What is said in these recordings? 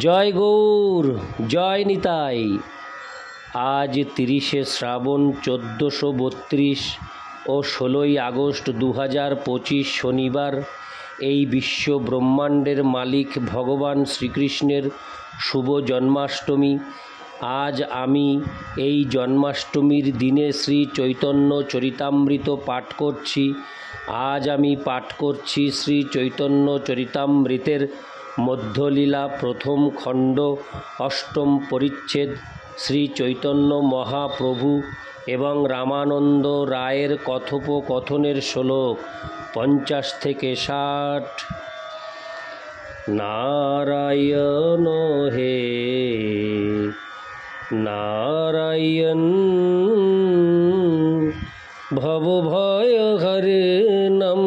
জয় গৌর, জয় নিতাই। আজ 30শে শ্রাবণ 1432 ও 16ই আগস্ট 2025 শনিবার। এই বিশ্ব ব্রহ্মাণ্ডের মালিক ভগবান শ্রীকৃষ্ণের শুভ জন্মাষ্টমী। আজ আমি এই জন্মাষ্টমীর দিনে শ্রী চৈতন্য চরিতামৃত পাঠ করছি। আজ আমি পাঠ করছি শ্রী চৈতন্য চরিতামৃতের মধ্যলীলা প্রথম খণ্ড, অষ্টম পরিচ্ছেদ, শ্রী চৈতন্য মহাপ্রভু এবং রামানন্দ রায়ের কথোপকথনের শ্লোক 50 থেকে 60। নারায়ণ হে নারায়ণ, ভবভয় হরিণম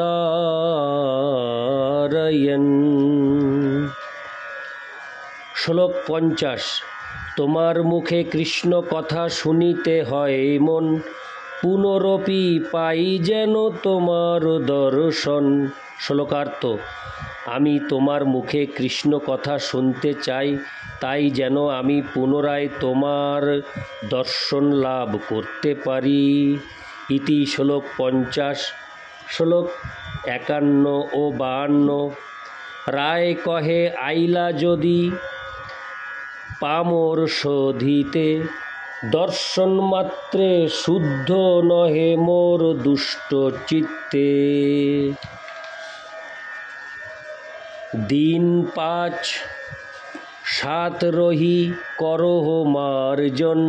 নারায়ণ। শ্লোক 50। তোমার মুখে কৃষ্ণ কথা শুনিতে হয় মন, পুনরপি পাই যেন তোমার দর্শন। শ্লোকার্থ: আমি তোমার মুখে কৃষ্ণ কথা শুনতে চাই, তাই যেন আমি পুনরায় তোমার দর্শন লাভ করতে পারি। ইতি শ্লোক 50। শ্লোক 51 ও 52। রায় কহে আইলা যদি পামর শোধিতে, দর্শন মাত্রে শুদ্ধ নহে মোর দুষ্ট চিত্তে। দিন 5 7 রহি করহ মার্জন,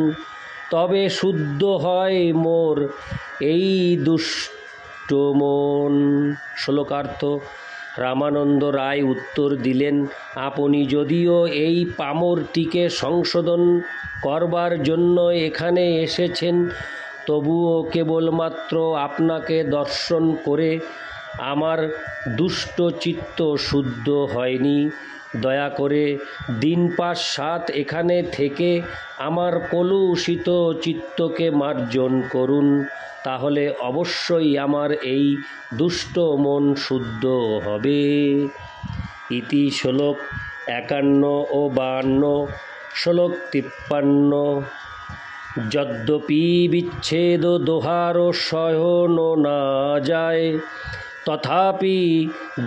তবে শুদ্ধ হয় মোর এই দুষ্ট মন। শ্লোকার্থ: রামানন্দ রায় উত্তর দিলেন, আপনি যদিও এই পামরটিকে সংশোধন করবার জন্য এখানে এসেছেন, তবুও কেবলমাত্র আপনাকে দর্শন করে আমার দুষ্ট চিত্ত শুদ্ধ হয়নি। দয়া করে দিন 5 7 এখানে থেকে আমার কলুষিত চিত্তকে মার্জন করুন, তাহলে অবশ্যই আমার এই দুষ্ট মন শুদ্ধ হবে। ইতি শ্লোক 51 ও 52। শ্লোক 53। যদ্যপি বিচ্ছেদ দোহার সহন না যায়, তথাপি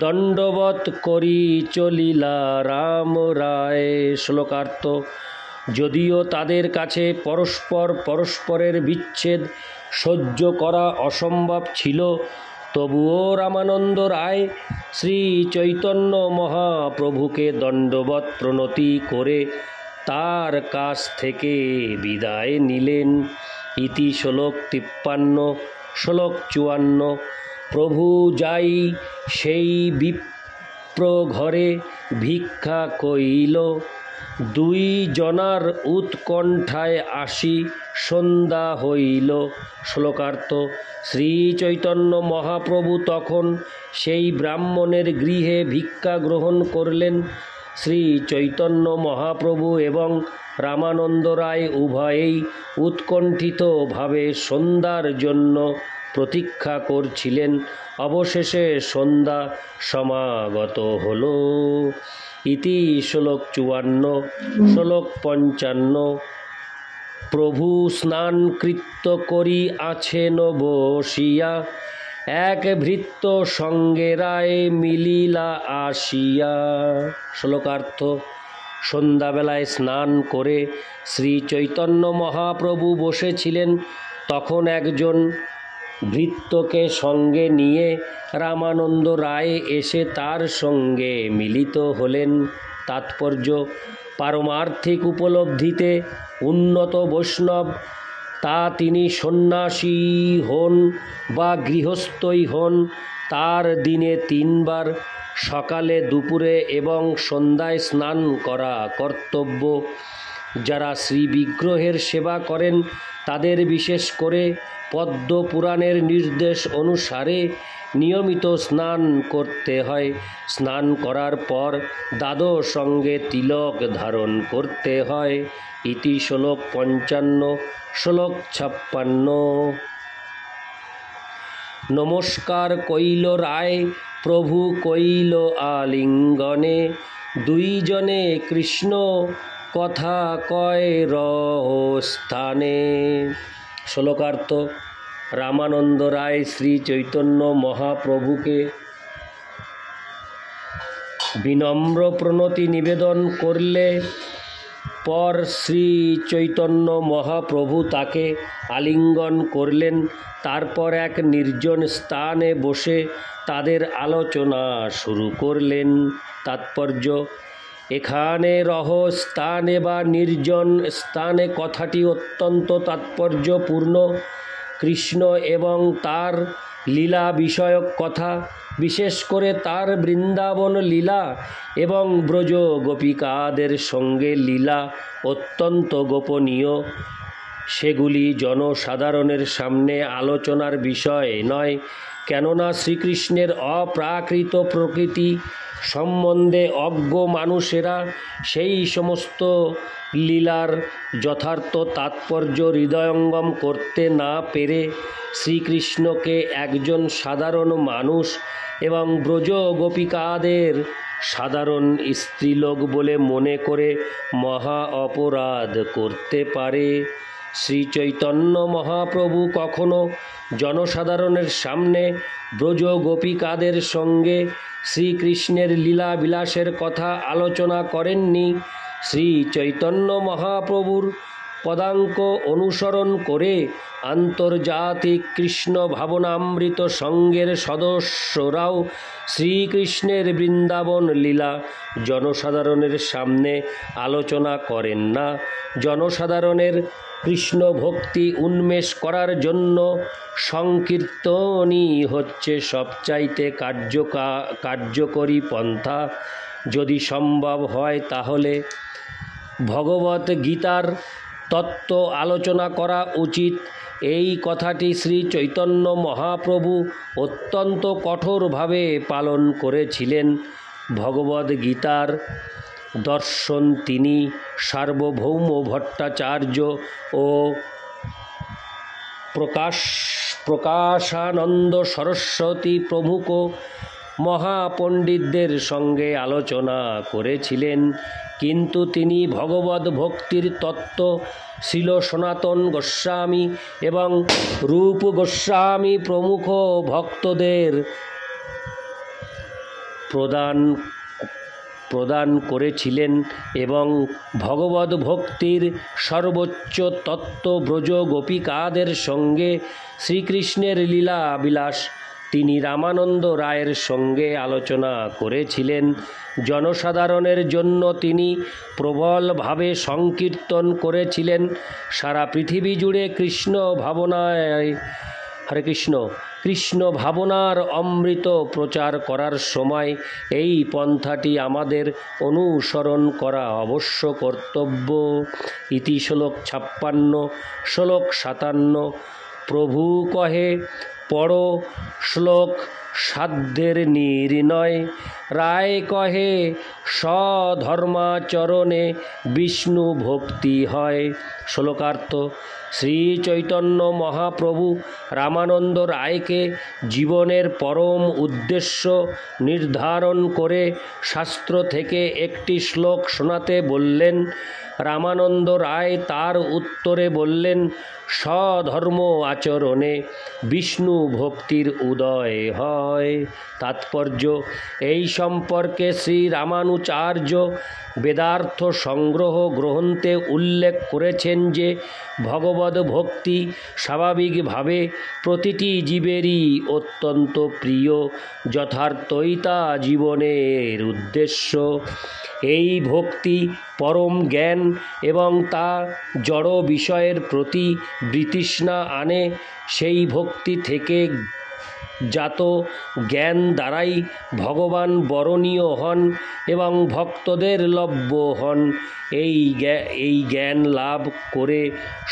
দণ্ডবৎ করি চলিলা রাম রায়। শ্লোকার্থ: যদিও তাদের কাছে পরস্পরের বিচ্ছেদ সহ্য করা অসম্ভব ছিল, তবুও রামানন্দ রায় শ্রী চৈতন্য মহাপ্রভুকে দণ্ডবৎ প্রণতি করে তার কাছ থেকে বিদায় নিলেন। ইতি শ্লোক 53। শ্লোক 54। প্রভু যাই সেই বিপ্র ঘরে ভিক্ষা কইল, 2 জনার উৎকণ্ঠায় আসি সন্ধ্যা হইল। শ্লোকার্থ: শ্রী চৈতন্য মহাপ্রভু তখন সেই ব্রাহ্মণের গৃহে ভিক্ষা গ্রহণ করলেন। শ্রী চৈতন্য মহাপ্রভু এবং রামানন্দ রায় উভয়েই উৎকণ্ঠিতভাবে সন্ধ্যার জন্য প্রতীক্ষা করছিলেন। অবশেষে সন্ধ্যা সমাগত হল। ইতি শ্লোক 54। শ্লোক 55। প্রভু স্নান কৃত্য করি আছেন বসিয়া, এক ভৃত্য সঙ্গে রায় মিলিলা আসিয়া। শ্লোকার্থ: সন্ধ্যাবেলায় স্নান করে শ্রী চৈতন্য মহাপ্রভু বসেছিলেন। তখন একজন ভৃত্যকে সঙ্গে নিয়ে রামানন্দ রায় এসে তার সঙ্গে মিলিত হলেন। তাৎপর্য: পারমার্থিক উপলব্ধিতে উন্নত বৈষ্ণব, তা তিনি সন্ন্যাসী হন বা গৃহস্থই হন, তার দিনে 3 বার সকালে, দুপুরে এবং সন্ধ্যায় স্নান করা কর্তব্য। যারা শ্রী বিগ্রহের সেবা করেন তাদের বিশেষ করে পদ্ম পুরাণের নির্দেশ অনুসারে নিয়মিত স্নান করতে হয়। স্নান করার পর দ্বাদশ সঙ্গে তিলক ধারণ করতে হয়। ইতি শ্লোক 55। শ্লোক 56। নমস্কার কইল রায় প্রভু কইল আলিঙ্গনে, দুইজনে কৃষ্ণ কথা কয় রহস্থানে। শ্লোকার্থ। রামানন্দ রায় শ্রী চৈতন্য মহাপ্রভুকে বিনম্র প্রণতি নিবেদন করলে পর শ্রী চৈতন্য মহাপ্রভু তাকে আলিঙ্গন করলেন। তারপর এক নির্জন স্থানে বসে তাদের আলোচনা শুরু করলেন। তাৎপর্য: এখানে রহস্থানে বা নির্জন স্থানে কথাটি অত্যন্ত তাৎপর্যপূর্ণ। কৃষ্ণ এবং তার লীলা বিষয়ক কথা, বিশেষ করে তার বৃন্দাবন লীলা এবং ব্রজ গোপিকাদের সঙ্গে লীলা অত্যন্ত গোপনীয়। সেগুলি জনসাধারণের সামনে আলোচনার বিষয় নয়, কেননা শ্রীকৃষ্ণের অপ্রাকৃত প্রকৃতি সম্বন্ধে অজ্ঞ মানুষেরা সেই সমস্ত লীলার যথার্থ তাৎপর্য হৃদয়ঙ্গম করতে না পেরে শ্রীকৃষ্ণকে একজন সাধারণ মানুষ এবং ব্রজ গোপিকাদের সাধারণ স্ত্রীলোক বলে মনে করে মহা অপরাধ করতে পারে। শ্রী চৈতন্য মহাপ্রভু কখনো জনসাধারণের সামনে ব্রজ গোপিকাদের সঙ্গে শ্রীকৃষ্ণের লীলা বিলাসের কথা আলোচনা করেননি। শ্রী চৈতন্য মহাপ্রভুর পদাঙ্ক অনুসরণ করে আন্তর্জাতিক কৃষ্ণ ভাবনামৃত সঙ্গের সদস্যরাও শ্রীকৃষ্ণের বৃন্দাবন লীলা জনসাধারণের সামনে আলোচনা করেন না। জনসাধারণের কৃষ্ণ ভক্তি উন্মেষ করার জন্য সংকীর্তনই হচ্ছে সবচাইতে কার্যকরী পন্থা। যদি সম্ভব হয় তাহলে ভগবত গীতার তত্ত্ব আলোচনা করা উচিত। এই কথাটি শ্রী চৈতন্য মহাপ্রভু অত্যন্ত কঠোরভাবে পালন করেছিলেন। ভগবদ গীতার দর্শন তিনি সার্বভৌম ভট্টাচার্য ও প্রকাশানন্দ সরস্বতী প্রমুখ মহাপণ্ডিতদের সঙ্গে আলোচনা করেছিলেন, কিন্তু তিনি ভগবদ ভক্তির তত্ত্ব শ্রীল সনাতন গোস্বামী এবং রূপ গোস্বামী প্রমুখ ভক্তদের প্রদান করেছিলেন এবং ভগবদ ভক্তির সর্বোচ্চ তত্ত্ব ব্রজ গোপিকাদের সঙ্গে শ্রীকৃষ্ণের লীলা বিলাস তিনি রামানন্দ রায়ের সঙ্গে আলোচনা করেছিলেন। জনসাধারণের জন্য তিনি প্রবলভাবে সংকীর্তন করেছিলেন। সারা পৃথিবী জুড়ে কৃষ্ণ ভাবনায় হরে কৃষ্ণ ভাবনার অমৃত প্রচার করার সময় এই পন্থাটি আমাদের অনুসরণ করা অবশ্য কর্তব্য। ইতি শ্লোক 56। শ্লোক 57। প্রভু কহে পড়ো শ্লোক সাধ্যের নির্ণয়, রায় কহে স্বধর্মাচরণে বিষ্ণু ভক্তি হয়। শ্লোকার্থ। শ্রী চৈতন্য মহাপ্রভু রামানন্দ রায়কে জীবনের পরম উদ্দেশ্য নির্ধারণ করে শাস্ত্র থেকে একটি শ্লোক শোনাতে বললেন। রামানন্দ রায় তার উত্তরে বললেন, স্বধর্ম আচরণে বিষ্ণু ভক্তির উদয় হয়। তাৎপর্য: এই সম্পর্কে শ্রী রামানুচার্য বেদার্থ সংগ্রহ গ্রন্থে উল্লেখ করেছেন যে ভগবদ ভক্তি স্বাভাবিকভাবে প্রতিটি জীবেরই অত্যন্ত প্রিয়, যথার্থই তা জীবনের উদ্দেশ্য। এই ভক্তি পরম জ্ঞান এবং তা জড় বিষয়ের প্রতি বিতৃষ্ণা আনে। সেই ভক্তি থেকে জাত জ্ঞান দ্বারাই ভগবান বরণীয় হন এবং ভক্তদের লভ্য হন। এই জ্ঞান লাভ করে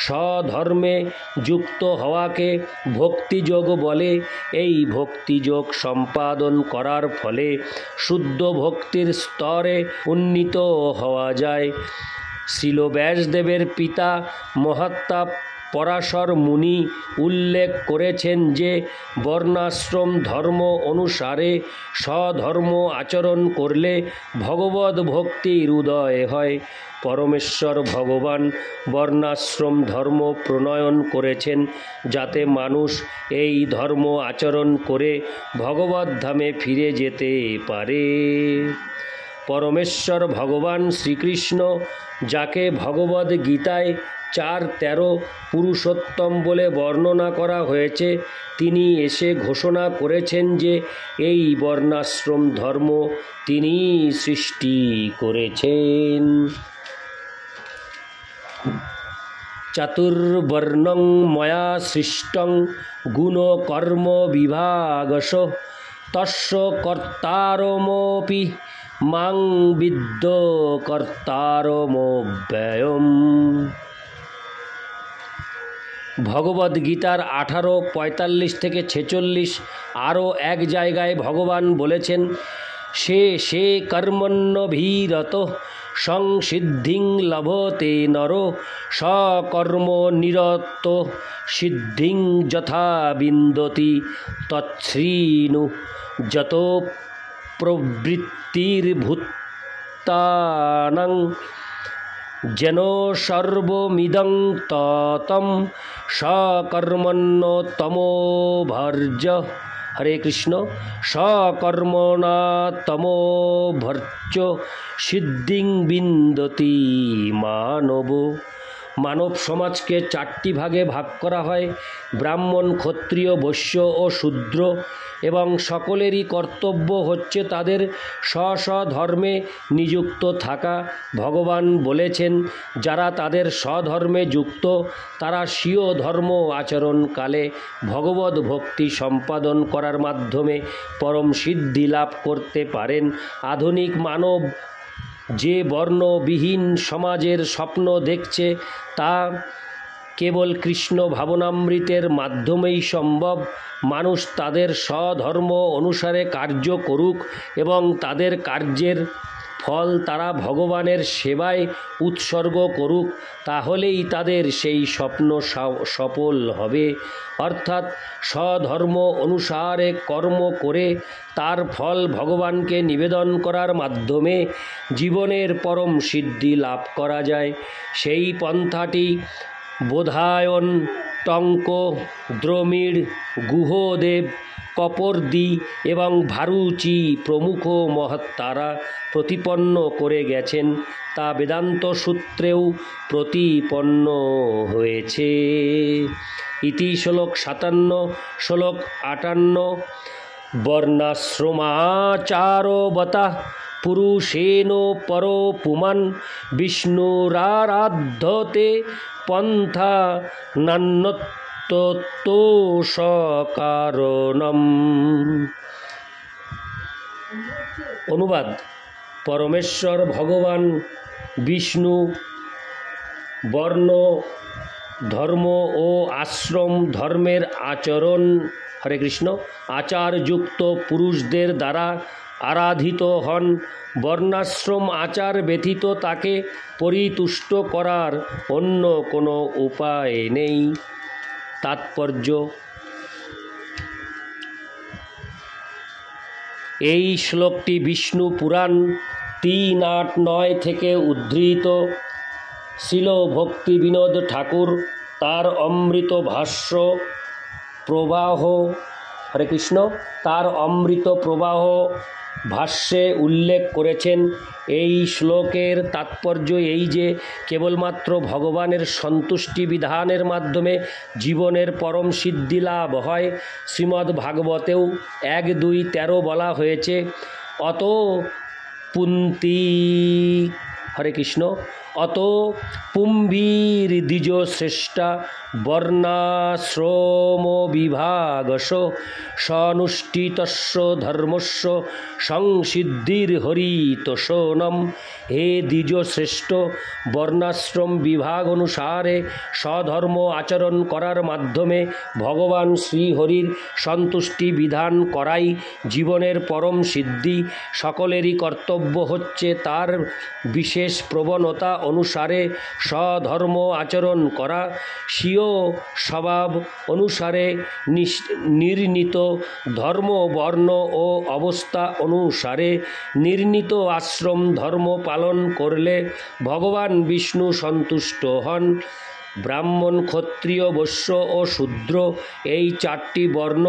স্বধর্মে যুক্ত হওয়াকে ভক্তিযোগ বলে। এই ভক্তিযোগ সম্পাদন করার ফলে শুদ্ধ ভক্তির স্তরে উন্নীত হওয়া যায়। শ্রীল ব্যাসদেবের পিতা মহাত্মা পরাশর মুনি উল্লেখ করেছেন যে বর্ণাশ্রম ধর্ম অনুসারে স্বধর্ম আচরণ করলে ভগবদ ভক্তির উদয় হয়। পরমেশ্বর ভগবান বর্ণাশ্রম ধর্ম প্রণয়ন করেছেন যাতে মানুষ এই ধর্ম আচরণ করে ভগবদ ধামে ফিরে যেতে পারে। পরমেশ্বর ভগবান শ্রীকৃষ্ণ, যাকে ভগবদ গীতায় 4:13 পুরুষোত্তম বলে বর্ণনা করা হয়েছে, তিনি এসে ঘোষণা করেছেন যে এই বর্ণাশ্রম ধর্ম তিনি সৃষ্টি করেছেন। চাতুর্বর্ণং ময়া সৃষ্টং গুণকর্ম বিভাগশ তস্য কর্তারমপি মাং বিদ্য কর্তারমব্যয়ম। ভগবদ্গীতার 18:45-46 আরও এক জায়গায় ভগবান বলেছেন, সে কর্মণ্যভিরত সংসিদ্ধিং লভতে নরো সকর্ম নিরত সিদ্ধিং যথা বিন্দতি তচ্ছৃণু যত প্রবৃত্তির্ভূতানাং যেন সর্বমিদং ততম সকর্মণ্যতমোভর্জ। হরে কৃষ্ণ। সকর্মণা তমোভর্জ সিদ্ধিং বিন্দতি মানব। মানব সমাজকে 4টি ভাগে ভাগ করা হয়: ব্রাহ্মণ, ক্ষত্রিয়, বৈশ্য ও শূদ্র, এবং সকলেরই কর্তব্য হচ্ছে তাদের স্ব ধর্মে নিযুক্ত থাকা। ভগবান বলেছেন, যারা তাদের স্বধর্মে যুক্ত তারা স্বীয় ধর্ম আচরণকালে ভগবদ ভক্তি সম্পাদন করার মাধ্যমে পরম সিদ্ধি লাভ করতে পারেন। আধুনিক মানব যে বর্ণবিহীন সমাজের স্বপ্ন দেখছে তা কেবল কৃষ্ণ ভাবনামৃতের মাধ্যমেই সম্ভব। মানুষ তাদের স্বধর্ম অনুসারে কার্য করুক এবং তাদের কার্যের ফল তারা ভগবানের সেবায় উৎসর্গ করুক, তাহলেই তাদের সেই স্বপ্ন সফল হবে। অর্থাৎ স্বধর্ম অনুসারে কর্ম করে তার ফল ভগবানকে নিবেদন করার মাধ্যমে জীবনের পরম সিদ্ধি লাভ করা যায়। সেই পন্থাটি বোধায়ন, টঙ্ক, দ্রমিড়, গুহদেব, কপর্দি এবং ভারুচি প্রমুখ মহাত্মারা প্রতিপন্ন করে গেছেন, তা বেদান্ত সূত্রেও প্রতিপন্ন হয়েছে। ইতি শ্লোক 57, শ্লোক 58। বর্ণাশ্রমাচারবতা পুরুষেণ পরো পুমাन् বিষ্ণুরারাধ্যতে পন্থা নান্যতোষকারণম। অনুবাদ: পরমেশ্বর ভগবান বিষ্ণু বর্ণ ধর্ম ও আশ্রম ধর্মের আচরণ হরে কৃষ্ণ আচারযুক্ত পুরুষদের দ্বারা আরাধিত হন। বর্ণাশ্রম আচার ব্যতীত তাকে পরিতুষ্ট করার অন্য কোনো উপায় নেই। তাৎপর্য: এই শ্লোকটি বিষ্ণু পুরাণ 3:8-9 থেকে উদ্ধৃত। শ্রীল ভক্তি বিনোদ ঠাকুর তার অমৃত ভাষ্য প্রবাহ হরে কৃষ্ণ তার অমৃত প্রবাহ ভাষ্যে উল্লেখ করেছেন। এই শ্লোকের তাৎপর্য এই যে কেবলমাত্র ভগবানের সন্তুষ্টি বিধানের মাধ্যমে জীবনের পরম সিদ্ধি লাভ হয়। শ্রীমদ্ ভাগবতেও 1:2-13 বলা হয়েছে, অত পুন্তি হরে কৃষ্ণ অত পুম্ভীর দ্বিজ শ্রেষ্ঠা বর্ণাশ্রম বিভাগশ সনুষ্ঠিতস্য ধর্মস্য সংসিদ্ধির হরিতোষণম। হে দ্বিজ শ্রেষ্ঠ, বর্ণাশ্রম বিভাগ অনুসারে স্বধর্ম আচরণ করার মাধ্যমে ভগবান শ্রীহরির সন্তুষ্টি বিধান করাই জীবনের পরম সিদ্ধি। সকলেরই কর্তব্য হচ্ছে তার বিশেষ প্রবণতা অনুসারে স্বধর্ম আচরণ করা, স্বীয় স্বভাব অনুসারে নির্ণীত ধর্ম বর্ণ ও অবস্থা অনুসারে নির্ণীত আশ্রম ধর্ম পালন করলে ভগবান বিষ্ণু সন্তুষ্ট হন। ব্রাহ্মণ, ক্ষত্রিয়, বৈশ্য ও শূদ্র এই চারটি বর্ণ,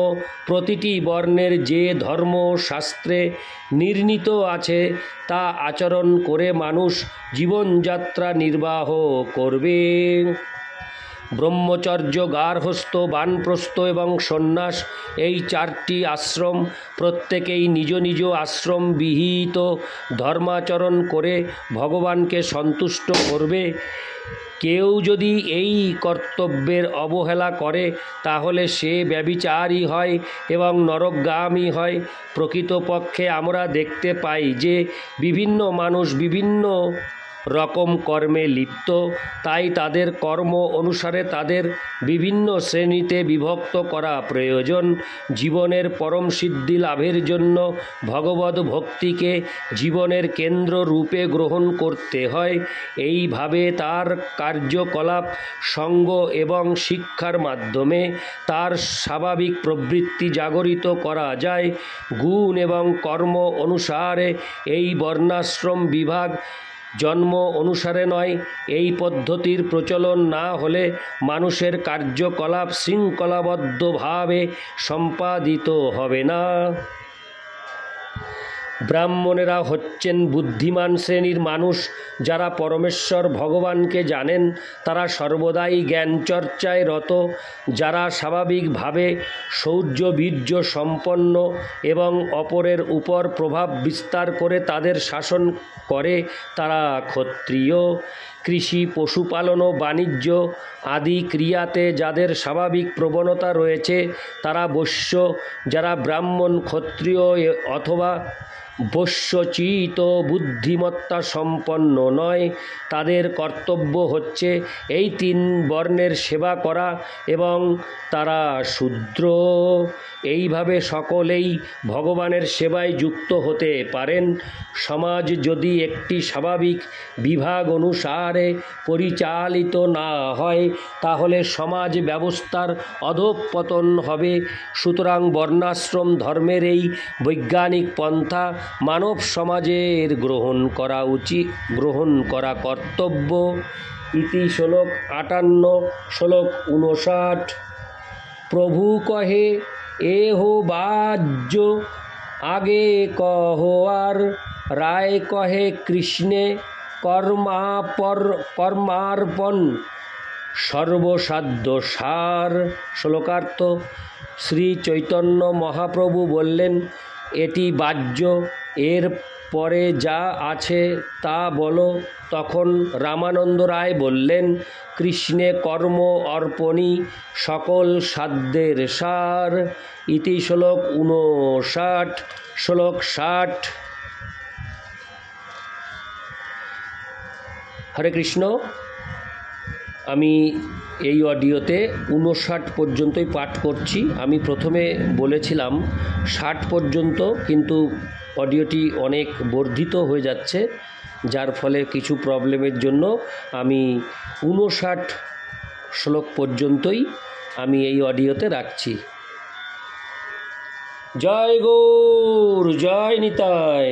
প্রতিটি বর্ণের যে ধর্ম শাস্ত্রে নির্ণীত আছে তা আচরণ করে মানুষ জীবনযাত্রা নির্বাহ করবে। ব্রহ্মচর্য, গার্হস্থ, বানপ্রস্থ এবং সন্ন্যাস এই চারটি আশ্রম প্রত্যেকেই নিজ নিজ আশ্রম বিহিত ধর্মাচরণ করে ভগবানকে সন্তুষ্ট করবে। কেউ যদি এই কর্তব্যের অবহেলা করে তাহলে সে ব্যভিচারী হয় এবং নরকগামী হয়। প্রকৃতপক্ষে আমরা দেখতে পাই যে বিভিন্ন মানুষ বিভিন্ন রকম কর্মে লিপ্ত, তাই তাদের কর্ম অনুসারে তাদের বিভিন্ন শ্রেণীতে বিভক্ত করা প্রয়োজন। জীবনের পরম সিদ্ধি লাভের জন্য ভগবদ্ ভক্তিকে জীবনের কেন্দ্র রূপে গ্রহণ করতে হয়। এইভাবে তার কার্যকলাপ, সঙ্গ এবং শিক্ষার মাধ্যমে তার স্বাভাবিক প্রবৃত্তি জাগরিত করা যায়। গুণ এবং কর্ম অনুসারে এই বর্ণাশ্রম বিভাগ জন্ম অনুসারে নয়। এই পদ্ধতির প্রচলন না হলে মানুষের কার্যকলাপ শৃঙ্খলাবদ্ধভাবে সম্পাদিত হবে না। ব্রাহ্মণেরা হচ্ছেন বুদ্ধিমান শ্রেণীর মানুষ, যারা পরমেশ্বর ভগবানকে জানেন। তারা সর্বদাই জ্ঞানচর্চায় রত, যারা স্বাভাবিকভাবে শৌর্য বীর্য সম্পন্ন এবং অপরের উপর প্রভাব বিস্তার করে তাদের শাসন করে, তারা ক্ষত্রিয়। কৃষি, পশুপালন ও বাণিজ্য আদি ক্রিয়াতে যাদের স্বাভাবিক প্রবণতা রয়েছে তারা বৈশ্য। যারা ব্রাহ্মণ, ক্ষত্রিয় অথবা বৈশ্যচিত বুদ্ধিমত্তা সম্পন্ন নয়, তাদের কর্তব্য হচ্ছে এই তিন বর্ণের সেবা করা এবং তারা শূদ্র। এইভাবে সকলেই ভগবানের সেবায় যুক্ত হতে পারেন। সমাজ যদি একটি স্বাভাবিক বিভাগ অনুসারে পরিচালিত না হয় তাহলে সমাজ ব্যবস্থার অধঃপতন হবে। সুতরাং বর্ণাশ্রম ধর্মের এই বৈজ্ঞানিক পন্থা মানব সমাজের গ্রহণ করা কর্তব্য। ইতি শ্লোক 58, শ্লোক 59। প্রভু কহে এহো বাজ্য আগে কহো আর, রায় কহে কৃষ্ণে কর্মার্পণ সর্বসাধ্য সার। শ্লোকার্থ: শ্রী চৈতন্য মহাপ্রভু বললেন, এটি বাহ্য, এর পরে যা আছে তা বলো। তখন রামানন্দ রায় বললেন, কৃষ্ণে কর্ম অর্পণই সকল সাধ্যের সার। ইতি শ্লোক 59। শ্লোক 60। হরে কৃষ্ণ। আমি এই অডিওতে 59 পর্যন্তই পাঠ করছি। আমি প্রথমে বলেছিলাম 60 পর্যন্ত, কিন্তু অডিওটি অনেক বর্ধিত হয়ে যাচ্ছে, যার ফলে কিছু প্রবলেমের জন্য আমি 59 শ্লোক পর্যন্তই আমি এই অডিওতে রাখছি। জয় গৌর, জয় নিতাই।